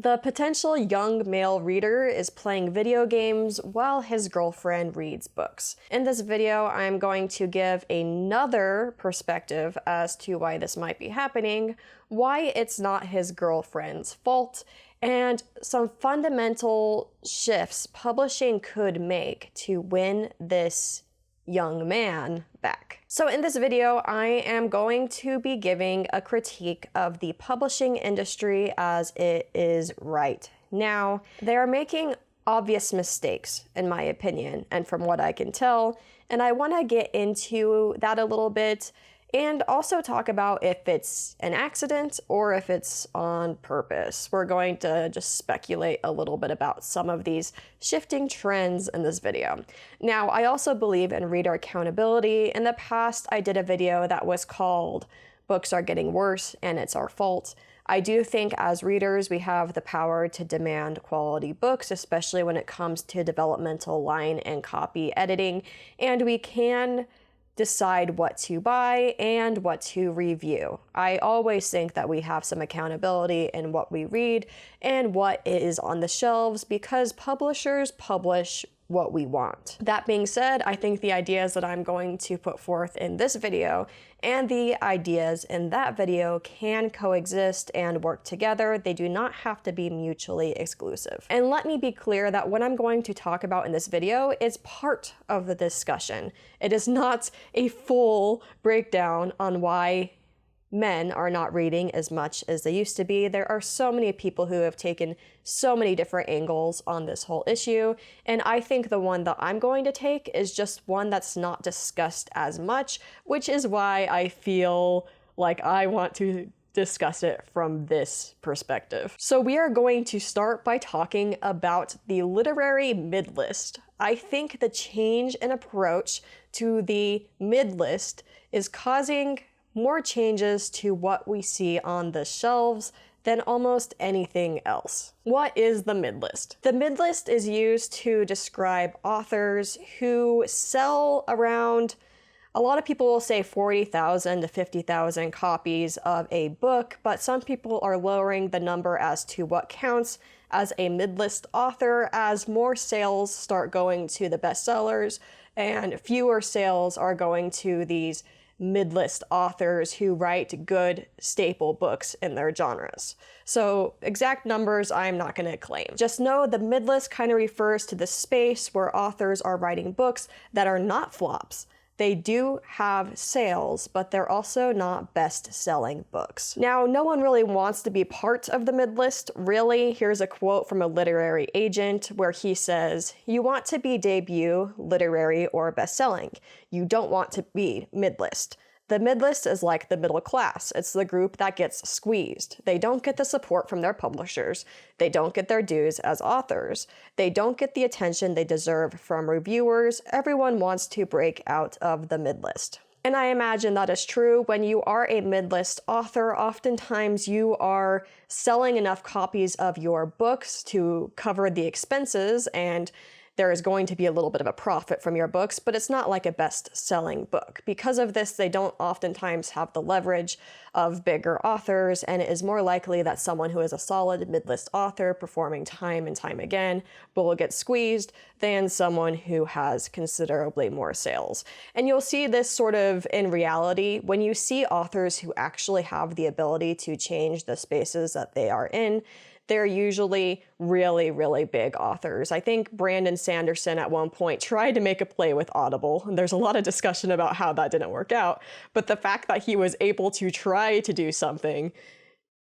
The potential young male reader is playing video games while his girlfriend reads books. In this video, I'm going to give another perspective as to why this might be happening, why it's not his girlfriend's fault, and some fundamental shifts publishing could make to win this young man back. So in this video, I am going to be giving a critique of the publishing industry as it is right now. They are making obvious mistakes, in my opinion, and from what I can tell, and I want to get into that a little bit and also talk about if it's an accident or if it's on purpose. We're going to just speculate a little bit about some of these shifting trends in this video. Now, I also believe in reader accountability. In the past, I did a video that was called "Books Are Getting Worse and It's Our Fault." I do think as readers, we have the power to demand quality books, especially when it comes to developmental line and copy editing, and we can decide what to buy and what to review. I always think that we have some accountability in what we read and what is on the shelves because publishers publish what we want. That being said, I think the ideas that I'm going to put forth in this video and the ideas in that video can coexist and work together. They do not have to be mutually exclusive. And let me be clear that what I'm going to talk about in this video is part of the discussion. It is not a full breakdown on why men are not reading as much as they used to be. There are so many people who have taken so many different angles on this whole issue, and I think the one that I'm going to take is just one that's not discussed as much, which is why I feel like I want to discuss it from this perspective. So we are going to start by talking about the literary midlist. I think the change in approach to the midlist is causing more changes to what we see on the shelves than almost anything else. What is the midlist? The midlist is used to describe authors who sell around, a lot of people will say 40,000 to 50,000 copies of a book, but some people are lowering the number as to what counts as a midlist author as more sales start going to the bestsellers and fewer sales are going to these midlist authors who write good staple books in their genres. So exact numbers I'm not going to claim. Just know the midlist kind of refers to the space where authors are writing books that are not flops. They do have sales, but they're also not best-selling books. Now, no one really wants to be part of the midlist, really. Here's a quote from a literary agent where he says, "You want to be debut, literary, or best-selling. You don't want to be midlist. The midlist is like the middle class. It's the group that gets squeezed. They don't get the support from their publishers. They don't get their dues as authors. They don't get the attention they deserve from reviewers. Everyone wants to break out of the midlist." And I imagine that is true. When you are a midlist author, oftentimes you are selling enough copies of your books to cover the expenses, and there is going to be a little bit of a profit from your books, but it's not like a best-selling book. Because of this, they don't oftentimes have the leverage of bigger authors, and it is more likely that someone who is a solid midlist author performing time and time again will get squeezed than someone who has considerably more sales. And you'll see this sort of in reality when you see authors who actually have the ability to change the spaces that they are in. They're usually really, really big authors. I think Brandon Sanderson at one point tried to make a play with Audible. There's a lot of discussion about how that didn't work out, but the fact that he was able to try to do something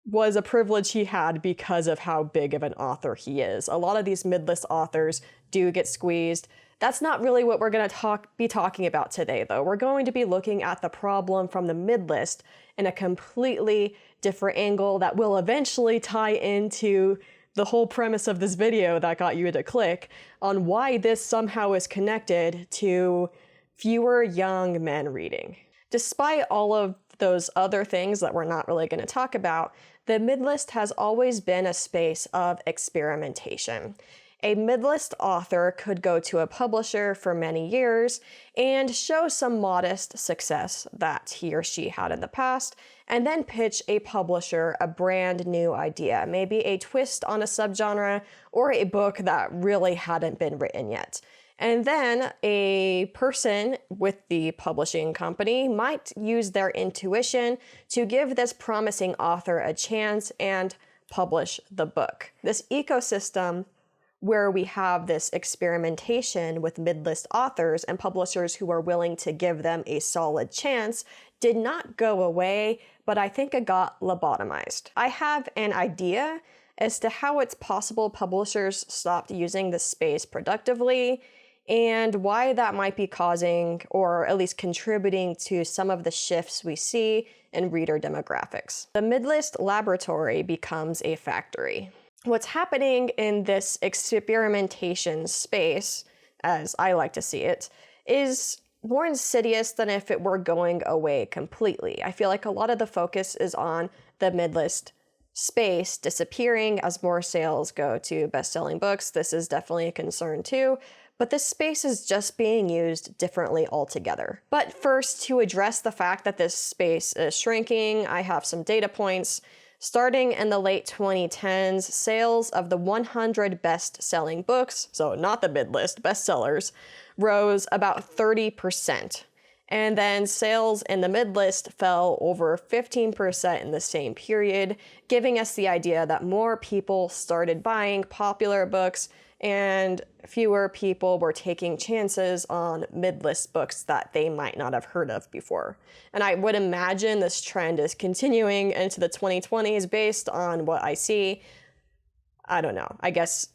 was a privilege he had because of how big of an author he is. A lot of these midlist authors do get squeezed. That's not really what we're going to be talking about today, though. We're going to be looking at the problem from the midlist in a completely different angle that will eventually tie into the whole premise of this video that got you to click on why this somehow is connected to fewer young men reading. Despite all of those other things that we're not really going to talk about, the midlist has always been a space of experimentation. A midlist author could go to a publisher for many years and show some modest success that he or she had in the past, and then pitch a publisher a brand new idea, maybe a twist on a subgenre or a book that really hadn't been written yet. And then a person with the publishing company might use their intuition to give this promising author a chance and publish the book. This ecosystem where we have this experimentation with midlist authors and publishers who are willing to give them a solid chance did not go away, but I think it got lobotomized. I have an idea as to how it's possible publishers stopped using this space productively and why that might be causing, or at least contributing to, some of the shifts we see in reader demographics. The midlist laboratory becomes a factory. What's happening in this experimentation space, as I like to see it, is more insidious than if it were going away completely. I feel like a lot of the focus is on the midlist space disappearing as more sales go to best-selling books. This is definitely a concern too, but this space is just being used differently altogether. But first, to address the fact that this space is shrinking, I have some data points. Starting in the late 2010s, sales of the 100 best-selling books, so not the midlist, bestsellers, rose about 30%. And then sales in the midlist fell over 15% in the same period, giving us the idea that more people started buying popular books and fewer people were taking chances on midlist books that they might not have heard of before. And I would imagine this trend is continuing into the 2020s based on what I see. I don't know. I guess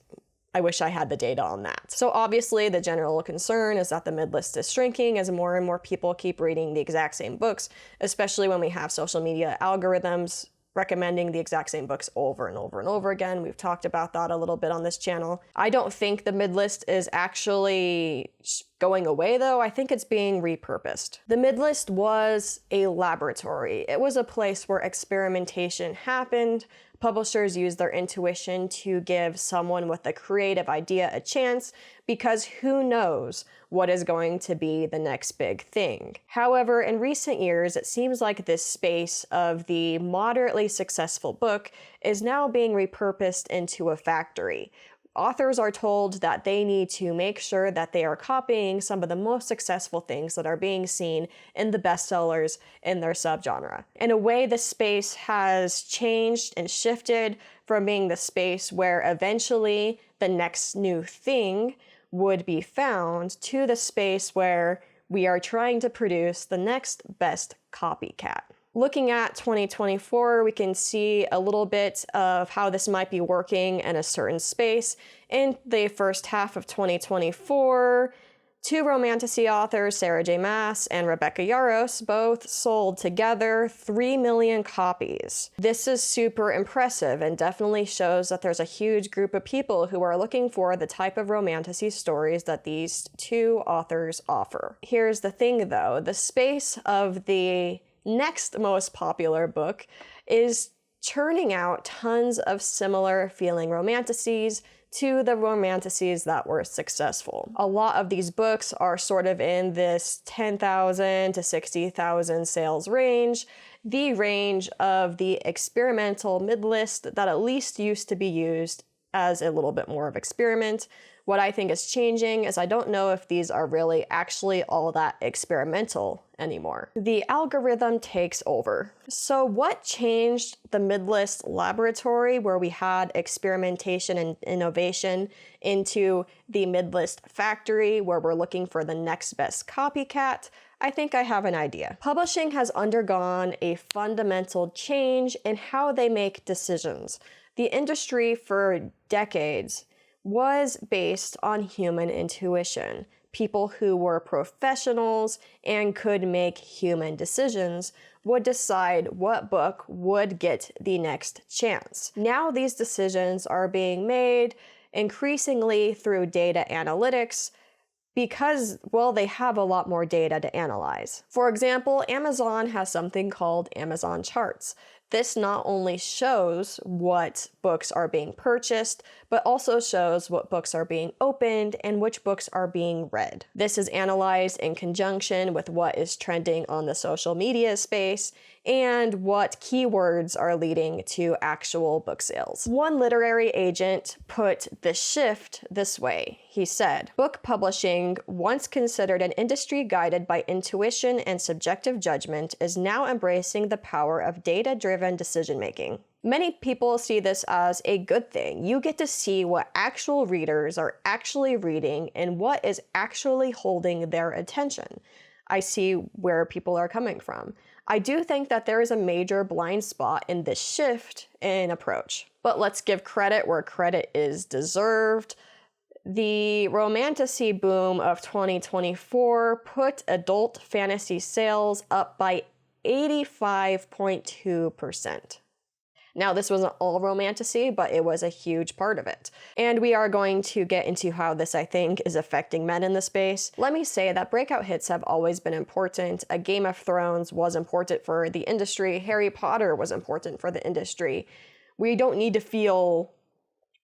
I wish I had the data on that. So obviously the general concern is that the midlist is shrinking as more and more people keep reading the exact same books, especially when we have social media algorithms recommending the exact same books over and over and over again. We've talked about that a little bit on this channel. I don't think the midlist is actually going away though. I think it's being repurposed. The midlist was a laboratory. It was a place where experimentation happened. Publishers use their intuition to give someone with a creative idea a chance, because who knows what is going to be the next big thing. However, in recent years, it seems like this space of the moderately successful book is now being repurposed into a factory. Authors are told that they need to make sure that they are copying some of the most successful things that are being seen in the bestsellers in their subgenre. In a way, the space has changed and shifted from being the space where eventually the next new thing would be found to the space where we are trying to produce the next best copycat. Looking at 2024, we can see a little bit of how this might be working in a certain space. In the first half of 2024, two romantasy authors, Sarah J. Maas and Rebecca Yarros, both sold together 3 million copies. This is super impressive and definitely shows that there's a huge group of people who are looking for the type of romantasy stories that these two authors offer. Here's the thing though, the space of the next most popular book is churning out tons of similar feeling romantasies to the romantasies that were successful. A lot of these books are sort of in this 10,000 to 60,000 sales range, the range of the experimental midlist that at least used to be used as a little bit more of experiment. What I think is changing is I don't know if these are really actually all that experimental anymore. The algorithm takes over. So what changed the midlist laboratory where we had experimentation and innovation into the midlist factory where we're looking for the next best copycat? I think I have an idea. Publishing has undergone a fundamental change in how they make decisions. The industry for decades was based on human intuition. People who were professionals and could make human decisions would decide what book would get the next chance. Now these decisions are being made increasingly through data analytics because, well, they have a lot more data to analyze. For example, Amazon has something called Amazon Charts. This not only shows what books are being purchased, but also shows what books are being opened and which books are being read. This is analyzed in conjunction with what is trending on the social media space and what keywords are leading to actual book sales. One literary agent put the shift this way. He said, "Book publishing, once considered an industry guided by intuition and subjective judgment, is now embracing the power of data-driven decision-making." Many people see this as a good thing. You get to see what actual readers are actually reading and what is actually holding their attention. I see where people are coming from. I do think that there is a major blind spot in this shift in approach. But let's give credit where credit is deserved. The romantasy boom of 2024 put adult fantasy sales up by 85.2%. Now, this wasn't all romantasy, but it was a huge part of it. And we are going to get into how this, I think, is affecting men in the space. Let me say that breakout hits have always been important. A Game of Thrones was important for the industry. Harry Potter was important for the industry. We don't need to feel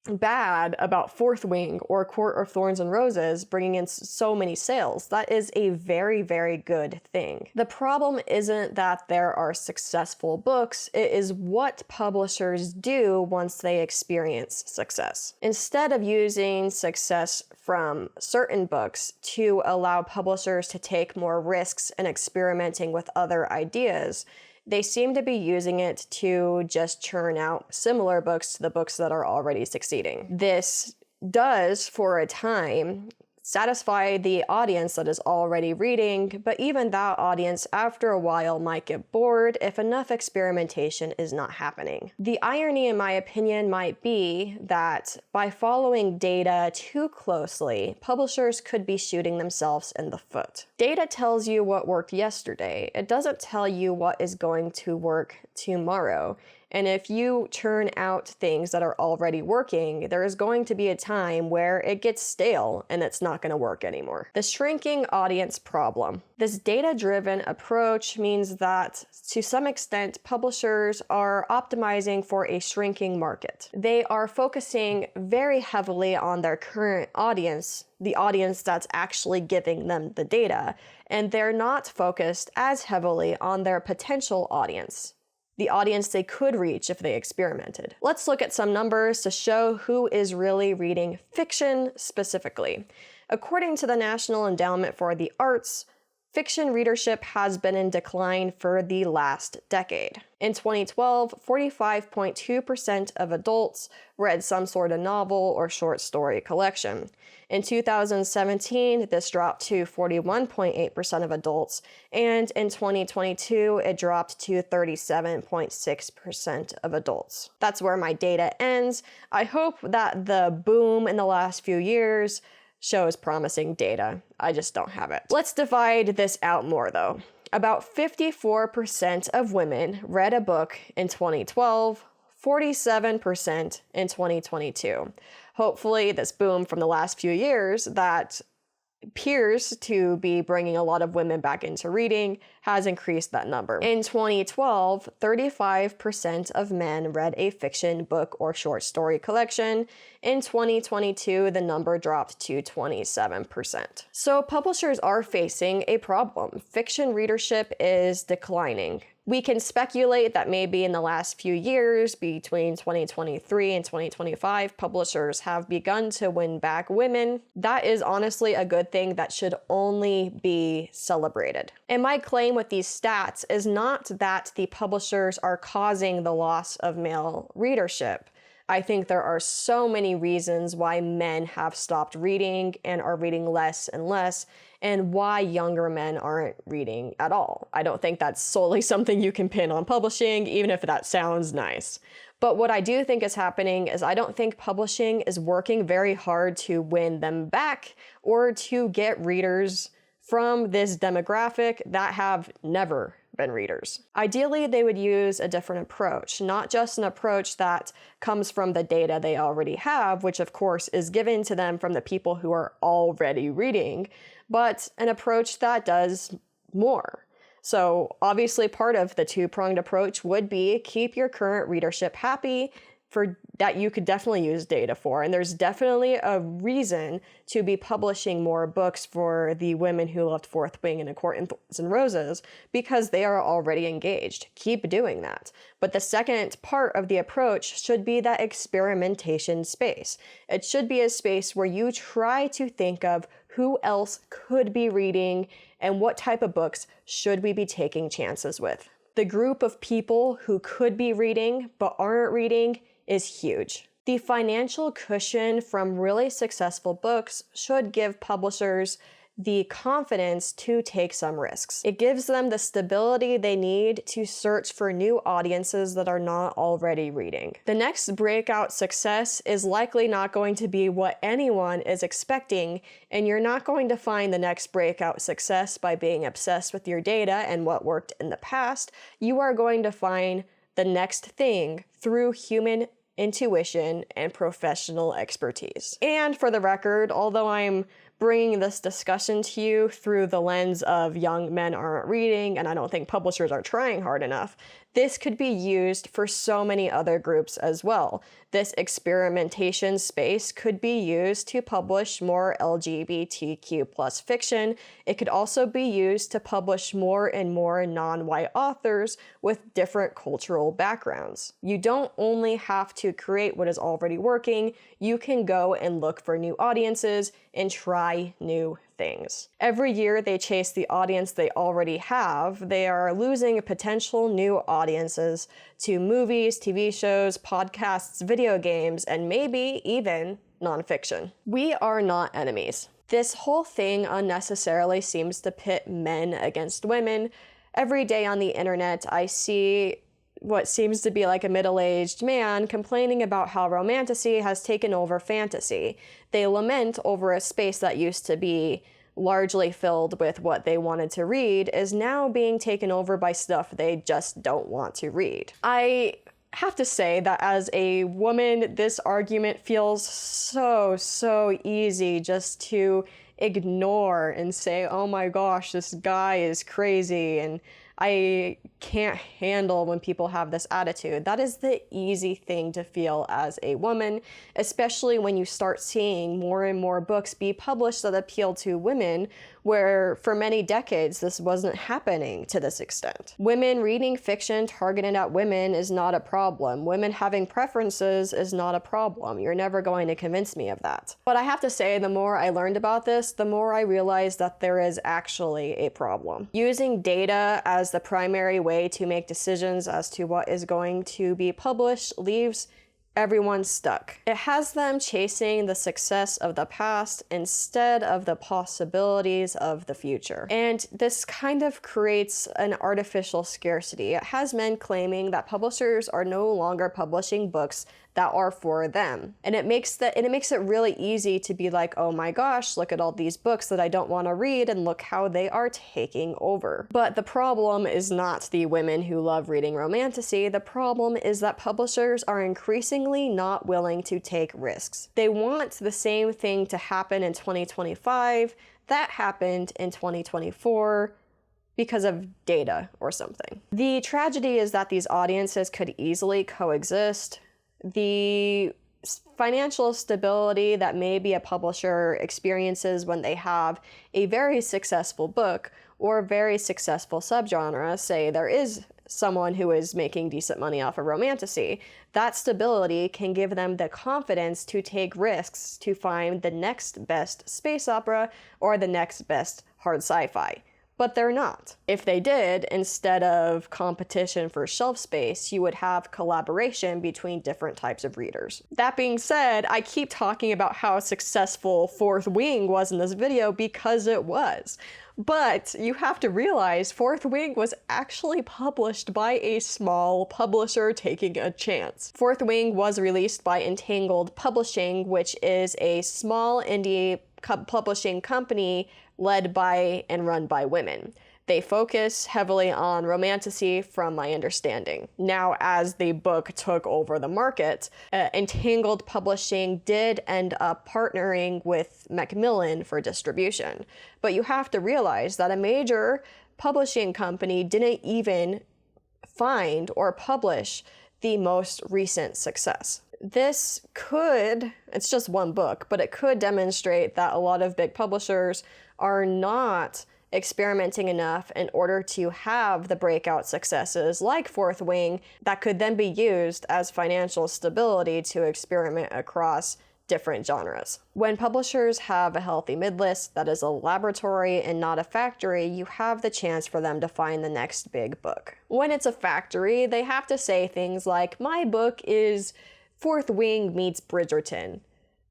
bad about Fourth Wing or Court of Thorns and Roses bringing in so many sales. That is a very, very good thing. The problem isn't that there are successful books, it is what publishers do once they experience success. Instead of using success from certain books to allow publishers to take more risks and experimenting with other ideas, they seem to be using it to just churn out similar books to the books that are already succeeding. This does, for a time, satisfy the audience that is already reading, but even that audience after a while might get bored if enough experimentation is not happening. The irony, in my opinion, might be that by following data too closely, publishers could be shooting themselves in the foot. Data tells you what worked yesterday. It doesn't tell you what is going to work tomorrow. And if you churn out things that are already working, there is going to be a time where it gets stale and it's not going to work anymore. The shrinking audience problem. This data-driven approach means that, to some extent, publishers are optimizing for a shrinking market. They are focusing very heavily on their current audience, the audience that's actually giving them the data, and they're not focused as heavily on their potential audience, the audience they could reach if they experimented. Let's look at some numbers to show who is really reading fiction specifically. According to the National Endowment for the Arts, fiction readership has been in decline for the last decade. In 2012, 45.2% of adults read some sort of novel or short story collection. In 2017, this dropped to 41.8% of adults, and in 2022, it dropped to 37.6% of adults. That's where my data ends. I hope that the boom in the last few years shows promising data. I just don't have it. Let's divide this out more though. About 54% of women read a book in 2012, 47% in 2022. Hopefully this boom from the last few years that appears to be bringing a lot of women back into reading has increased that number. In 2012, 35% of men read a fiction book or short story collection. In 2022, the number dropped to 27%. So publishers are facing a problem. Fiction readership is declining. We can speculate that maybe in the last few years, between 2023 and 2025, publishers have begun to win back women. That is honestly a good thing that should only be celebrated. And my claim with these stats is not that the publishers are causing the loss of male readership. I think there are so many reasons why men have stopped reading and are reading less and less, and why younger men aren't reading at all. I don't think that's solely something you can pin on publishing, even if that sounds nice. But what I do think is happening is I don't think publishing is working very hard to win them back or to get readers from this demographic that have never been readers. Ideally, they would use a different approach, not just an approach that comes from the data they already have, which of course is given to them from the people who are already reading, but an approach that does more. So obviously part of the two-pronged approach would be keep your current readership happy, for that you could definitely use data for. And there's definitely a reason to be publishing more books for the women who loved Fourth Wing and A Court in Thorns and Roses, because they are already engaged. Keep doing that. But the second part of the approach should be that experimentation space. It should be a space where you try to think of who else could be reading and what type of books should we be taking chances with. The group of people who could be reading but aren't reading is huge. The financial cushion from really successful books should give publishers the confidence to take some risks. It gives them the stability they need to search for new audiences that are not already reading. The next breakout success is likely not going to be what anyone is expecting, and you're not going to find the next breakout success by being obsessed with your data and what worked in the past. You are going to find the next thing through human intuition and professional expertise. And for the record, although I'm bringing this discussion to you through the lens of young men aren't reading, and I don't think publishers are trying hard enough, this could be used for so many other groups as well. This experimentation space could be used to publish more LGBTQ+ fiction. It could also be used to publish more and more non-white authors with different cultural backgrounds. You don't only have to create what is already working, you can go and look for new audiences and try new things. Every year they chase the audience they already have, they are losing potential new audiences to movies, TV shows, podcasts, video games, and maybe even nonfiction. We are not enemies. This whole thing unnecessarily seems to pit men against women. Every day on the internet, I see what seems to be like a middle-aged man complaining about how romantasy has taken over fantasy. They lament over a space that used to be largely filled with what they wanted to read is now being taken over by stuff they just don't want to read. I have to say that as a woman, this argument feels so easy just to ignore and say, oh my gosh, this guy is crazy and I can't handle when people have this attitude. That is the easy thing to feel as a woman, especially when you start seeing more and more books be published that appeal to women, where for many decades this wasn't happening to this extent. Women reading fiction targeted at women is not a problem. Women having preferences is not a problem. You're never going to convince me of that. But I have to say, the more I learned about this, the more I realized that there is actually a problem. Using data as the primary way to make decisions as to what is going to be published leaves everyone stuck. It has them chasing the success of the past instead of the possibilities of the future. And this kind of creates an artificial scarcity. It has men claiming that publishers are no longer publishing books that are for them. And it makes it really easy to be like, oh my gosh, look at all these books that I don't want to read and look how they are taking over. But the problem is not the women who love reading romantasy. The problem is that publishers are increasingly not willing to take risks. They want the same thing to happen in 2025 that happened in 2024 because of data or something. The tragedy is that these audiences could easily coexist. The financial stability that maybe a publisher experiences when they have a very successful book or a very successful subgenre, say there is someone who is making decent money off of romantasy, that stability can give them the confidence to take risks to find the next best space opera or the next best hard sci-fi. But they're not. If they did, instead of competition for shelf space, you would have collaboration between different types of readers. That being said, I keep talking about how successful Fourth Wing was in this video because it was. But you have to realize Fourth Wing was actually published by a small publisher taking a chance. Fourth Wing was released by Entangled Publishing, which is a small indie publishing company led by and run by women. They focus heavily on romantasy from my understanding. Now, as the book took over the market, Entangled Publishing did end up partnering with Macmillan for distribution. But you have to realize that a major publishing company didn't even find or publish the most recent success. This could, it's just one book, but it could demonstrate that a lot of big publishers are not experimenting enough in order to have the breakout successes like Fourth Wing that could then be used as financial stability to experiment across different genres. When publishers have a healthy midlist that is a laboratory and not a factory, you have the chance for them to find the next big book. When it's a factory, they have to say things like, my book is Fourth Wing meets Bridgerton,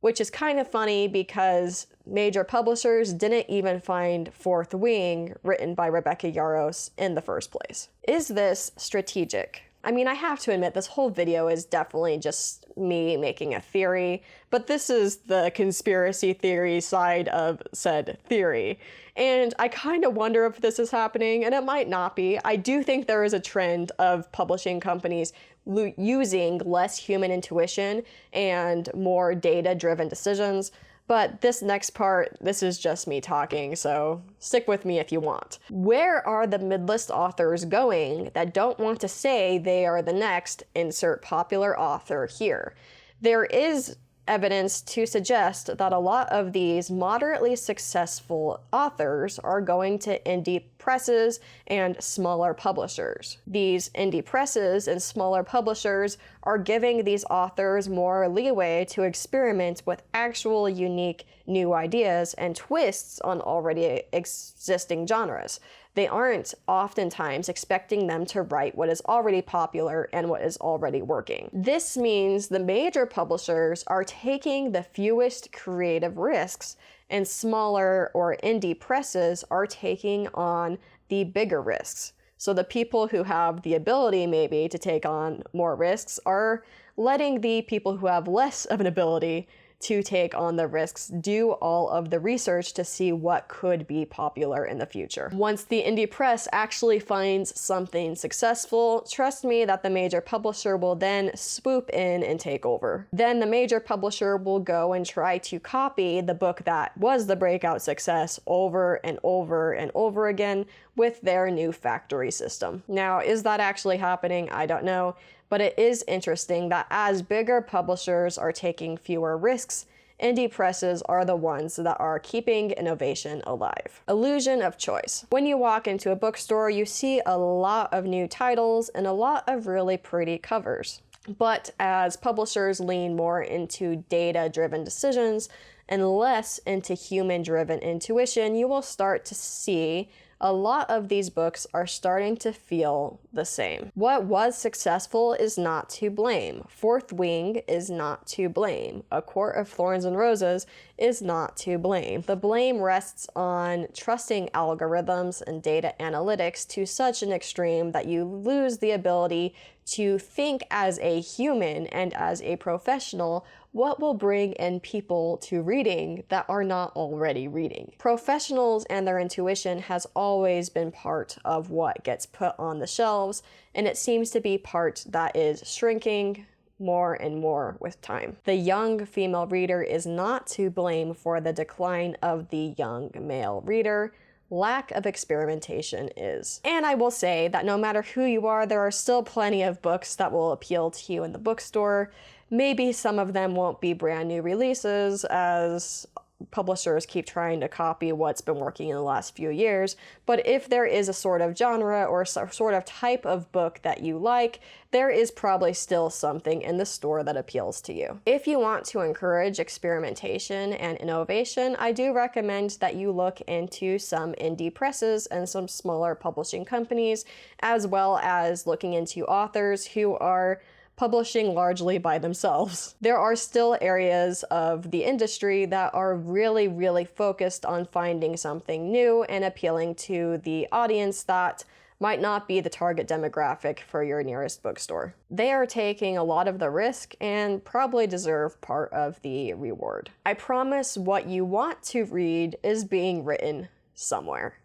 which is kind of funny because major publishers didn't even find Fourth Wing written by Rebecca Yarros in the first place. Is this strategic? I mean, I have to admit, this whole video is definitely just me making a theory, but this is the conspiracy theory side of said theory. And I kind of wonder if this is happening, and it might not be. I do think there is a trend of publishing companies using less human intuition and more data-driven decisions. But this next part, this is just me talking, so stick with me if you want. Where are the midlist authors going that don't want to say they are the next insert popular author here? There is evidence to suggest that a lot of these moderately successful authors are going to indie presses and smaller publishers. These indie presses and smaller publishers are giving these authors more leeway to experiment with actual unique new ideas and twists on already existing genres. They aren't oftentimes expecting them to write what is already popular and what is already working. This means the major publishers are taking the fewest creative risks, and smaller or indie presses are taking on the bigger risks. So the people who have the ability maybe to take on more risks are letting the people who have less of an ability to take on the risks do all of the research to see what could be popular in the future. Once the indie press actually finds something successful, trust me that the major publisher will then swoop in and take over. Then the major publisher will go and try to copy the book that was the breakout success over and over and over again with their new factory system. Now, is that actually happening? I don't know. But it is interesting that as bigger publishers are taking fewer risks, indie presses are the ones that are keeping innovation alive. Illusion of choice. When you walk into a bookstore, you see a lot of new titles and a lot of really pretty covers. But as publishers lean more into data-driven decisions and less into human-driven intuition, you will start to see a lot of these books are starting to feel the same. What was successful is not to blame. Fourth Wing is not to blame. A Court of Thorns and Roses is not to blame. The blame rests on trusting algorithms and data analytics to such an extreme that you lose the ability to think as a human and as a professional what will bring in people to reading that are not already reading. Professionals and their intuition has always been part of what gets put on the shelves, and it seems to be part that is shrinking more and more with time. The young female reader is not to blame for the decline of the young male reader. Lack of experimentation is. And I will say that no matter who you are, there are still plenty of books that will appeal to you in the bookstore. Maybe some of them won't be brand new releases, as publishers keep trying to copy what's been working in the last few years, but if there is a sort of genre or sort of type of book that you like, there is probably still something in the store that appeals to you. If you want to encourage experimentation and innovation, I do recommend that you look into some indie presses and some smaller publishing companies, as well as looking into authors who are publishing largely by themselves. There are still areas of the industry that are really, really focused on finding something new and appealing to the audience that might not be the target demographic for your nearest bookstore. They are taking a lot of the risk and probably deserve part of the reward. I promise what you want to read is being written somewhere.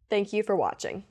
Thank you for watching.